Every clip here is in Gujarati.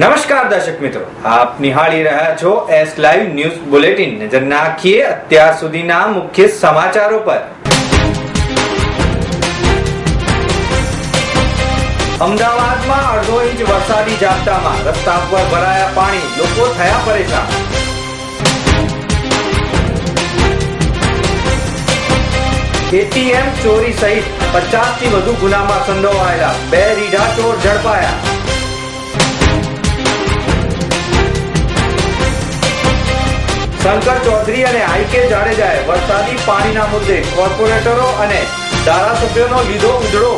નમસ્કાર દર્શક મિત્રો, આપ નિહાળી રહ્યા છો એસ લાઈવ ન્યૂઝ બુલેટિન. નજર નાખીએ અત્યાર સુધીના મુખ્ય સમાચારો પર. અમદાવાદમાં અડધો ઇંચ વરસાદી ઝાપટામાં રસ્તા પર ભરાયા પાણી, લોકો થયા પરેશાન. એટીએમ ચોરી સહિત 50 થી વધુ ગુનામાં સંડોવાયેલા 2 રીઢા ચોર ઝડપાયા. શંકર ચૌધરી અને આઈકે જાડેજાએ વરસાદી પાણીના મુદ્દે કોર્પોરેટરો અને ધારાસભ્યોનો લીધો ઉજળો.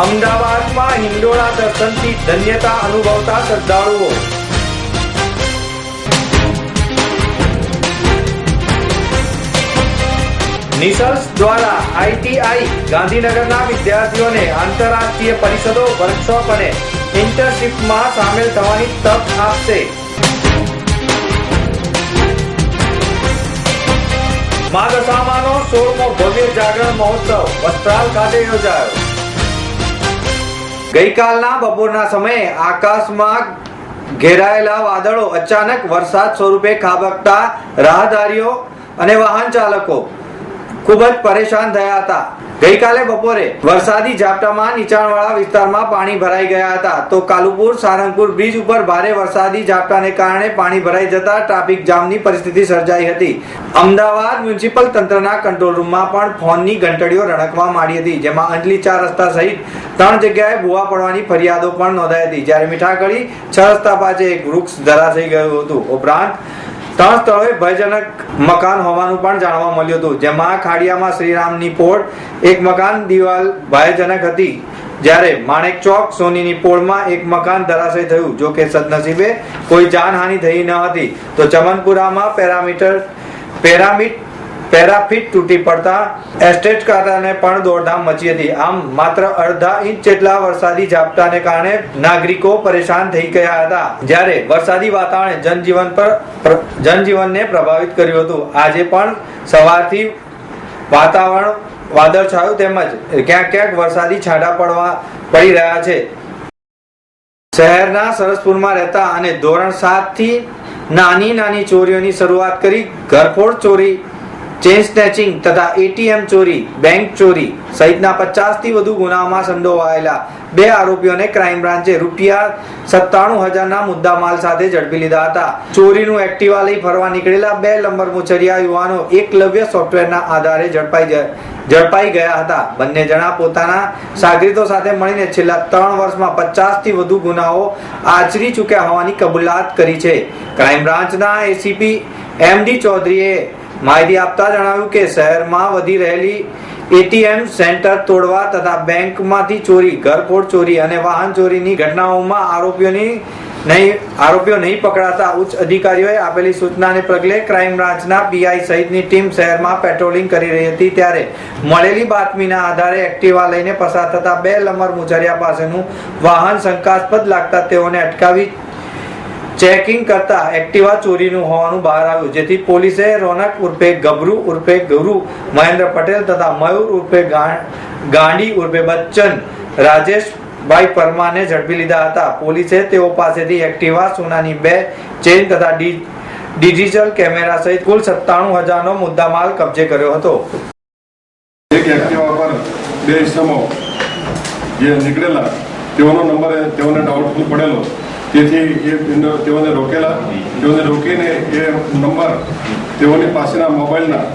અમદાવાદમાં હિંડોળા દર્શનથી ધન્યતા અનુભવતા શ્રદ્ધાળુઓ. નિસર્સ દ્વારા આઈટીઆઈ ગાંધીનગરના વિદ્યાર્થીઓને આંતરરાષ્ટ્રીય પરિષદો, વર્કશોપ અને ઇન્ટર્નશિપમાં સામેલ થવાની તક આપશે. મા દશામાનો 16મો ભવ્ય જાગરણ મહોત્સવ વસ્ત્રાલ ખાતે યોજાયો. ગઈકાલના બપોરના સમયે આકાશમાં ઘેરાયેલા વાદળો અચાનક વરસાદ સ્વરૂપે ખાબકતા રાહદારીઓ અને વાહન ચાલકો ખૂબ જ પરેશાન થયા હતા. ગઈકાલે બપોરે વરસાદી ઝાપટામાં નીચાણવાળા વિસ્તારમાં પાણી ભરાઈ ગયા હતા, તો કાલુપુર સારંગપુર બ્રિજ ઉપર ભારે વરસાદી ઝાપટાને કારણે પાણી ભરાઈ જતા ટ્રાફિક જામની પરિસ્થિતિ સર્જાઈ હતી. અમદાવાદ મ્યુનિસિપલ તંત્રના કંટ્રોલ રૂમમાં પણ ફોનની ઘંટડીઓ રણકવા માંડી હતી, જેમાં અંજલી 4 રસ્તા સહિત 3 જગ્યાએ ભૂવા પડવાની ફરિયાદો પણ નોંધાઈ હતી. જ્યારે મીઠાગળી 6 રસ્તા પાસે એક વૃક્ષ ધરાશયી ગયું હતું. ઉપરાંત 3 સ્થળોએ ભયજનક મકાન હોવાનું પણ જાણવા મળ્યું હતું, જેમાં ખાડિયામાં શ્રીરામની પોળ એક મકાન દિવાલ ભયજનક હતી, જ્યારે માણેક ચોક સોનીની પોળમાં એક મકાન ધરાશયી થયું. જો કે સદનસીબે કોઈ જાનહાનિ થઈ ન હતી. તો ચમનપુરામાં પેરાફીટ તૂટી પડતા એસ્ટેટ કાંટાને પણ દોડધામ મચી હતી. આમ માત્ર અડધા ઇંચ જેટલા વરસાદી ઝાપટાને કારણે નાગરિકો પરેશાન થઈ ગયા હતા, જ્યારે વરસાદી વાતાવરણે જનજીવનને પ્રભાવિત કર્યું હતું. આજે પણ સવારથી વાતાવરણ વાદળછાયું તેમજ ક્યાંક ક્યાંક વરસાદી છાંટા પડી રહ્યા છે. શહેરના સરસપુરમાં રહેતા અને ધોરણ 7 થી નાની ચોરીઓની શરૂઆત કરી ઘરફોડ ચોરી, ચેઇન સ્નેચિંગ તથા એટીએમ ચોરી, બેંક ચોરી સહિતના 50 થી વધુ ગુનામાં સંડોવાયેલા 2 આરોપીઓને ક્રાઇમ બ્રાન્ચે ₹97,000ના મુદ્દામાલ સાથે ઝડપી લીધા હતા. ચોરીનું એક્ટિવા લઈ ફરવા નીકળેલા 2 લંબર મુછરિયા યુવાનો એકલવ્ય સોફ્ટવેરના આધારે ઝડપાઈ ગયા હતા. બંને જણા પોતાના સાગરીતો સાથે મળીને છેલ્લા 3 વર્ષમાં 50 થી વધુ ગુનાઓ આચરી ચૂક્યા હોવાની કબૂલાત કરી છે. ક્રાઇમ બ્રાન્ચના એસીપી એમડી ચૌધરીએ માહિતી આપતા જણાવ્યું કે શહેરમાં વધી રહેલી એટીએમ સેન્ટર તોડવા તથા બેંકમાંથી ચોરી, ઘરફોડ ચોરી અને વાહન ચોરીની ઘટનાઓમાં આરોપીઓ નહીં પકડાતા ઉચ્ચ અધિકારીઓએ આપેલી સૂચનાને પગલે ક્રાઇમ બ્રાન્ચના પીઆઈ સહિતની ટીમ શહેરમાં પેટ્રોલિંગ કરી રહી હતી. ત્યારે મળેલી બાતમીના આધારે એક્ટિવા લઈને પસાર થતા 2 લંબર મુછરિયા પાસેનું વાહન શંકાસ્પદ લાગતા તેઓને અટકાવી ચેકિંગ કરતા એક્ટિવા ચોરીનું હોવાનું બહાર આવ્યું, જેથી પોલીસે રોનક ઉર્ફે ગભરુ ઉર્ફે ગૌરુ મહેન્દ્ર પટેલ તથા મયુર ઉર્ફે ગાંડી ઉર્ફે બચ્ચન રાજેશભાઈ પરમારને ઝડપી લીધા હતા. પોલીસે તેઓ પાસેથી એક્ટિવા, સોનાની 2 ચેઇન તથા ડિજિટલ કેમેરા સહિત કુલ 97,000નો મુદ્દામાલ કબજે કર્યો હતો. એક એક્ટિવા પર 2 ઇસમો જે નીકળેલા તેઓનો નંબર તેઓને ડાઉટફુલ પડેલો, તેથી તેઓને રોકીને એ નંબર તેઓની પાસેના મોબાઈલના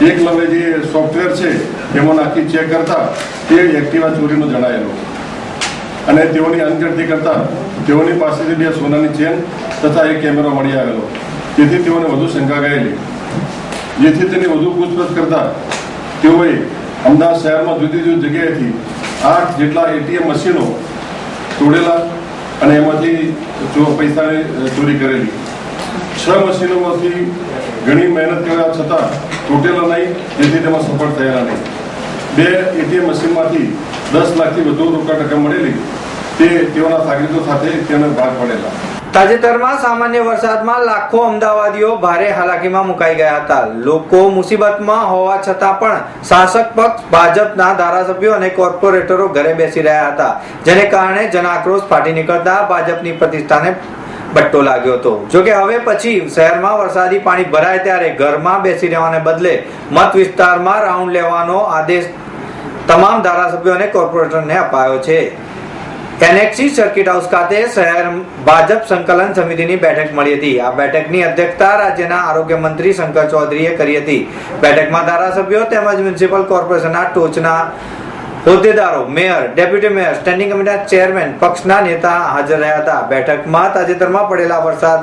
એકલવ્ય જે સોફ્ટવેર છે એમાં નાખી ચેક કરતા તે એક્ટિવા ચોરીનો જણાયેલો અને તેઓની અંતરથી કરતા તેઓની પાસેથી 2 સોનાની ચેન તથા એક કેમેરો મળી આવેલો, તેથી તેઓને વધુ શંકા ગયેલી. જેથી તેની વધુ પૂછપરછ કરતા તેઓએ અમદાવાદ શહેરમાં જુદી જુદી જગ્યાએથી 8 જેટલા એટીએમ મશીનો તોડેલા અને એમાંથી પૈસાની ચોરી કરેલી. 6 મશીનોમાંથી ઘણી મહેનત કર્યા છતાં તૂટેલા નહીં, જેથી તેમાં સફળ થયેલા નહીં. 2 એટીએમ મશીનમાંથી 10 લાખથી વધુ રોકડ રકમ મળેલી, તે તેઓના સાગરીતો સાથે તેનો ભાગ પડેલા. તાજેતરમાં સામાન્ય વરસાદમાં લાખો અમદાવાદીઓ ભારે હાલાકીમાં મુકાઈ ગયા હતા. લોકો મુસીબતમાં હોવા છતાં પણ શાસક પક્ષ ભાજપના ધારાસભ્યો અને કોર્પોરેટરો ઘરે બેસી રહ્યા હતા, જેને કારણે જનાક્રોશ ફાટી નીકળતા ભાજપની પ્રતિષ્ઠાને બટ્ટો લાગ્યો હતો. જોકે હવે પછી શહેરમાં વરસાદી પાણી ભરાય ત્યારે ઘરમાં બેસી રહેવાને બદલે મત વિસ્તારમાં રાઉન્ડ લેવાનો આદેશ તમામ ધારાસભ્યો અને કોર્પોરેટરને અપાયો છે. એનેક્સી સર્કિટ હાઉસ ખાતે શહેર ભાજપ સંકલન સમિતિની બેઠક મળી હતી. આ બેઠકની અધ્યક્ષતા રાજ્યના આરોગ્ય મંત્રી શંકર ચૌધરીએ કરી હતી. બેઠકમાં ધારાસભ્યો તેમજ મ્યુનિસિપલ કોર્પોરેશનના ટોચના હોદ્દેદારો, મેયર, ડેપ્યુટી મેયર, સ્ટેન્ડિંગ કમિટીના ચેરમેન, પક્ષના નેતા હાજર રહ્યા હતા. બેઠકમાં તાજેતરમાં પડેલા વરસાદ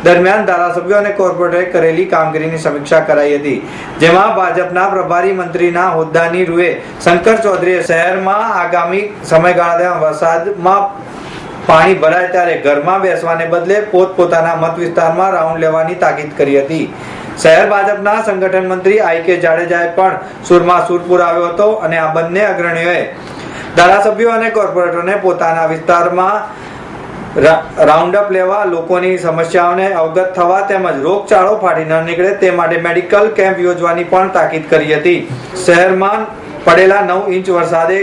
દરમિયાન ધારાસભ્યો અને કોર્પોરેટરે કરેલી કામગીરીની સમીક્ષા કરાઈ હતી, જેમાં ભાજપના પ્રભારી મંત્રીના હોદ્દાની રૂએ શંકર ચૌધરીએ શહેરમાં આગામી સમયગાળા વરસાદમાં પાણી ભરાય ત્યારે ઘરમાં બેસવાને બદલે પોતપોતાના મત વિસ્તારમાં રાઉન્ડ લેવાની તાકીદ કરી હતી. શહેર ભાજપના સંગઠન મંત્રી I.K. જાડેજાએ પણ સૂરમાં સૂર પુરાવ્યો હતો અને આ બંને અગ્રણીઓએ ધારાસભ્યો અને કોર્પોરેટરોને પોતાના વિસ્તારમાં રાઉન્ડ અપ લેવા, લોકોની સમસ્યાઓને અવગત થવા તેમજ રોગચાળો ફાટી ન નીકળે તે માટે મેડિકલ કેમ્પ યોજવાની પણ તાકીદ કરી હતી. શહેરમાં પડેલા 9 ઇંચ વરસાદે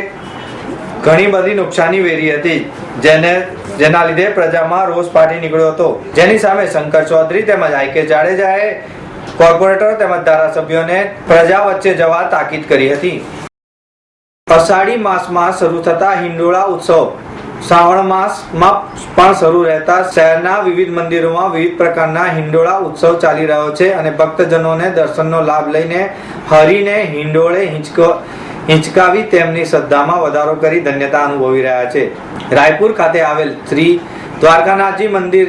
ઘણી બધી નુકસાની વેરી હતી, જેના લીધે પ્રજામાં રોષ ફાટી નીકળ્યો હતો, જેની સામે શંકર ચૌધરી તેમજ I.K. જાડેજાએ કોર્પોરેટર તેમજ ધારાસભ્યોને પ્રજા વચ્ચે જવા તાકીદ કરી હતી. અષાઢી માસમાં શરૂ થતા હિંડોળા ઉત્સવ શ્રાવણ માસમાં પણ શરૂ રહેતા શહેરના વિવિધ મંદિરોમાં વિવિધ પ્રકારના હિંડોળા ઉત્સવ ચાલી રહ્યો છે અને ભક્તજનોને દર્શનનો લાભ લઈને હરિને હિંડોળે હિંચકાવી તેમની શ્રદ્ધામાં વધારો કરી ધન્યતા અનુભવી રહ્યા છે. રાયપુર ખાતે આવેલ શ્રી દ્વારકાનાથજી મંદિર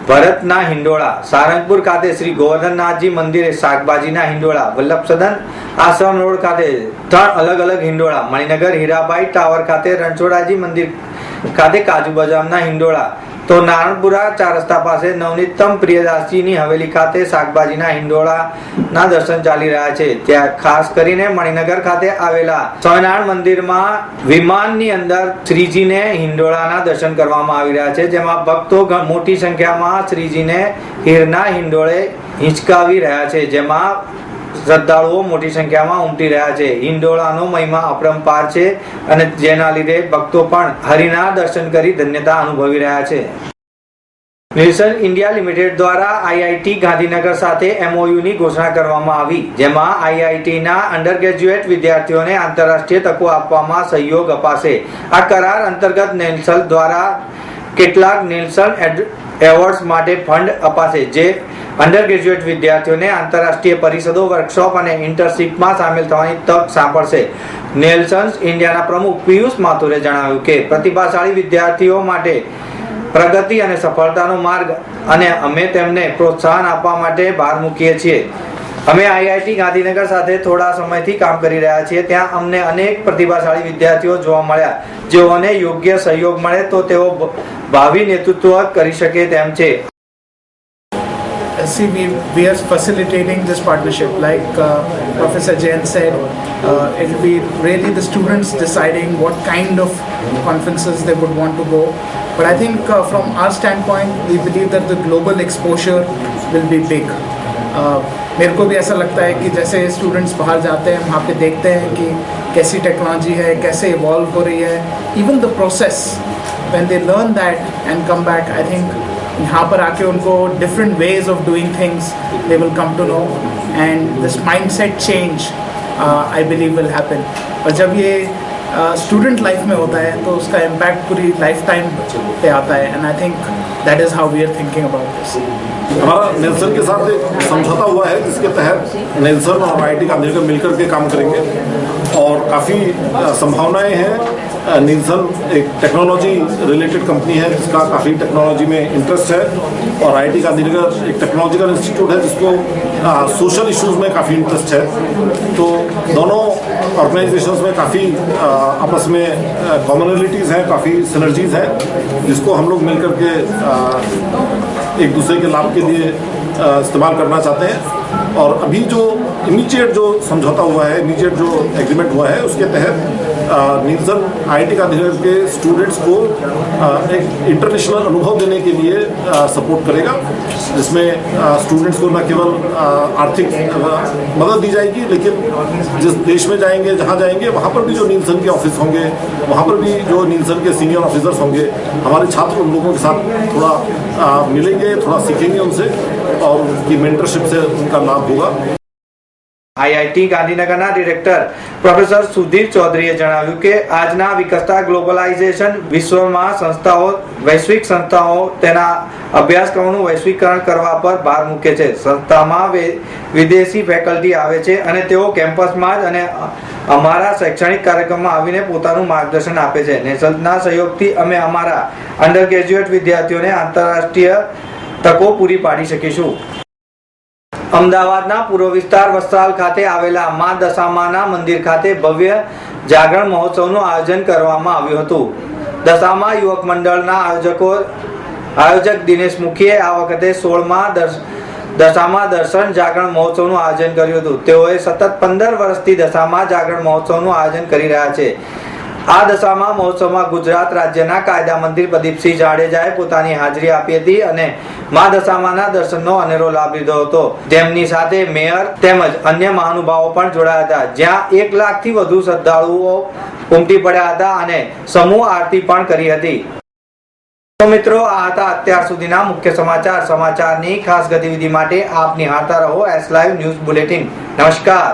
ભરતના હિંડોળા, સારંગપુર ખાતે શ્રી ગોવર્ધનનાથજી મંદિરે શાકભાજીના હિંડોળા, વલ્લભ સદન આશ્રમ રોડ ખાતે 3 અલગ અલગ હિંડોળા, મણિનગર હીરાબાઈ ટાવર ખાતે રણછોડાજી મંદિર ખાતે કાજુ બદામના હિંડોળા, તો નારણપુરા 4 રસ્તા પાસે નવનીતમ પ્રિયદાસજીની હવેલી ખાતે શાકભાજીના હિંડોળાના દર્શન ચાલી રહ્યા છે. ત્યાં ખાસ કરીને મણિનગર ખાતે આવેલા સ્વામિનારાયણ મંદિરમાં વિમાનની અંદર શ્રીજીને હિંડોળાના દર્શન કરવામાં આવી રહ્યા છે, જેમાં ભક્તો મોટી સંખ્યામાં શ્રીજીને હીરના હિંડોળે હિંચકાવી રહ્યા છે, જેમાં શ્રદ્ધાળુઓ મોટી સંખ્યામાં ઉમટી રહ્યા છે. હિંડોળાનો મહિમા અપરંપાર છે અને જેના લીધે ભક્તો પણ હરિના દર્શન કરી ધન્યતા અનુભવી રહ્યા છે. નિલ્સન ઇન્ડિયા લિમિટેડ દ્વારા IIT ગાંધીનગર સાથે MOU ની ઘોષણા કરવામાં આવી, જેમાં IITના અંડરગ્રેજ્યુએટ વિદ્યાર્થીઓને આંતરરાષ્ટ્રીય તકો આપવામાં સહયોગ અપાશે. આ કરાર અંતર્ગત નેલ્સન દ્વારા કેટલાક નેલ્સન એવોર્ડ્સ માટે ફંડ અપાશે, જે અંડરગ્રેજ્યુએટ વિદ્યાર્થીઓને આંતરરાષ્ટ્રીય પરિષદો, વર્કશોપ અને ઇન્ટર્નશીપમાં સામેલ થવાની તક સાંપડશે. નેલ્સન ઇન્ડિયાના પ્રમુખ પિયુષ માથુરે જણાવ્યું કે પ્રતિભાશાળી વિદ્યાર્થીઓ માટે પ્રગતિ અને સફળતાનો માર્ગ અને અમે તેમને પ્રોત્સાહન આપવા માટે ભાર મૂકીએ છીએ. અમે IIT ગાંધીનગર સાથે થોડા સમયથી કામ કરી રહ્યા છીએ. ત્યાં અમને અનેક પ્રતિભાશાળી વિદ્યાર્થીઓ જોવા મળ્યા, જેઓને યોગ્ય સહયોગ મળે તો તેઓ ભાવિ નેતૃત્વ કરી શકે તેમ છે. See, we are facilitating this partnership. Like Professor Jain said, it will be really the students deciding what kind of conferences they would want to go. But I think from our standpoint, we believe that the global exposure will be big. मेरे को भी ऐसा लगता है कि जैसे स्टूडेंट्स बाहर जाते हैं, वहाँ पे देखते हैं कि कैसी टेक्नोलॉजी है, कैसे इवॉल्व हो रही है. Even the process, when they learn that and come back, I think यहाँ पर आके उनको different ways of doing things they will come to know, and this mindset change I believe will happen. और जब ये स्टूडेंट लाइफ में होता है तो उसका इम्पैक्ट पूरी लाइफ टाइम पे आता है, and I think that is how we are thinking about this. हमारा नेल्सन के साथ एक समझौता हुआ है, जिसके तहत नेल्सन और IIT गांधीनगर मिलकर के काम करेंगे और काफ़ी संभावनाएं हैं. नेल्सन एक टेक्नोलॉजी रिलेटेड कंपनी है जिसका काफ़ी टेक्नोलॉजी में इंटरेस्ट है, और IIT गांधीनगर एक टेक्नोलॉजिकल इंस्टीट्यूट है जिसको सोशल इश्यूज़ में काफ़ी इंटरेस्ट है. तो दोनों ऑर्गेनाइजेशंस में काफ़ी आपस में कॉमनलिटीज़ हैं, काफ़ी सिनर्जीज़ हैं, जिसको हम लोग मिलकर के एक दूसरे के लाभ के लिए इस्तेमाल करना चाहते हैं. और अभी जो इमीडिएट जो समझौता हुआ है, इमीडिएट जो एग्रीमेंट हुआ है, उसके तहत नीलसन IIT गांधीनगर के स्टूडेंट्स को एक इंटरनेशनल अनुभव देने के लिए सपोर्ट करेगा, जिसमें स्टूडेंट्स को न केवल आर्थिक मदद दी जाएगी, लेकिन जिस देश में जाएंगे, जहाँ जाएंगे, वहाँ पर भी जो नीलसन के ऑफिस होंगे, वहाँ पर भी जो नीलसन के सीनियर ऑफिसर्स होंगे, हमारे छात्र उन लोगों के साथ थोड़ा मिलेंगे, थोड़ा सीखेंगे उनसे और उनकी मेंटरशिप से उनका लाभ होगा। આઈઆઈટી ગાંધીનગરના ડિરેક્ટર પ્રોફેસર સુધીર ચૌધરીએ જણાવ્યું કે આજના વિકસતા ગ્લોબલાઇઝેશન વિશ્વમાં સંસ્થાઓ વૈશ્વિક સંસ્થાઓ તેના અભ્યાસક્રમોનું વૈશ્વિકરણ કરવા પર ભાર મૂકે છે। સંસ્થામાં વિદેશી ફેકલ્ટી આવે છે અને તેઓ કેમ્પસમાં જ અને અમારા શૈક્ષણિક કાર્યક્રમમાં આવીને પોતાનું માર્ગદર્શન આપે છે। નેસલના સહયોગથી અમે અમારા અંડર ગ્રેજ્યુએટ વિદ્યાર્થીઓને આંતરરાષ્ટ્રીય તકો પૂરી પાડી શકીશું। અમદાવાદના પૂર્વ વિસ્તાર વસ્ત્રાલ ખાતે આવેલા મા દશામાના મંદિર ખાતે ભવ્ય જાગરણ મહોત્સવનું આયોજન કરવામાં આવ્યું હતું। દશામા યુવક મંડળના આયોજક દિનેશ મુખીએ આ વખતે 16મા દશામા દર્શન જાગરણ મહોત્સવનું આયોજન કર્યું હતું। તેઓએ સતત 15 વર્ષથી દશામા જાગરણ મહોત્સવનું આયોજન કરી રહ્યા છે। આ દશામા મહોત્સવમાં ગુજરાત રાજ્યના કાયદા મંત્રી પ્રદીપસિંહ જાડેજાએ પોતાની હાજરી આપી હતી અને મા દશામાના દર્શનનો અનેરો લાભ લીધો હતો। તેમની સાથે મેયર તેમજ અન્ય મહાનુભાવો પણ જોડાયા હતા, જ્યાં 1 લાખથી વધુ શ્રદ્ધાળુઓ ઉમટી પડ્યા હતા અને સમૂહ આરતી પણ કરી હતી। તો મિત્રો, આ હતા અત્યાર સુધીના મુખ્ય સમાચાર। સમાચારની ખાસ ગતિવિધિ માટે આપ નિહાળતા રહો S Live ન્યૂઝ બુલેટિન। નમસ્કાર।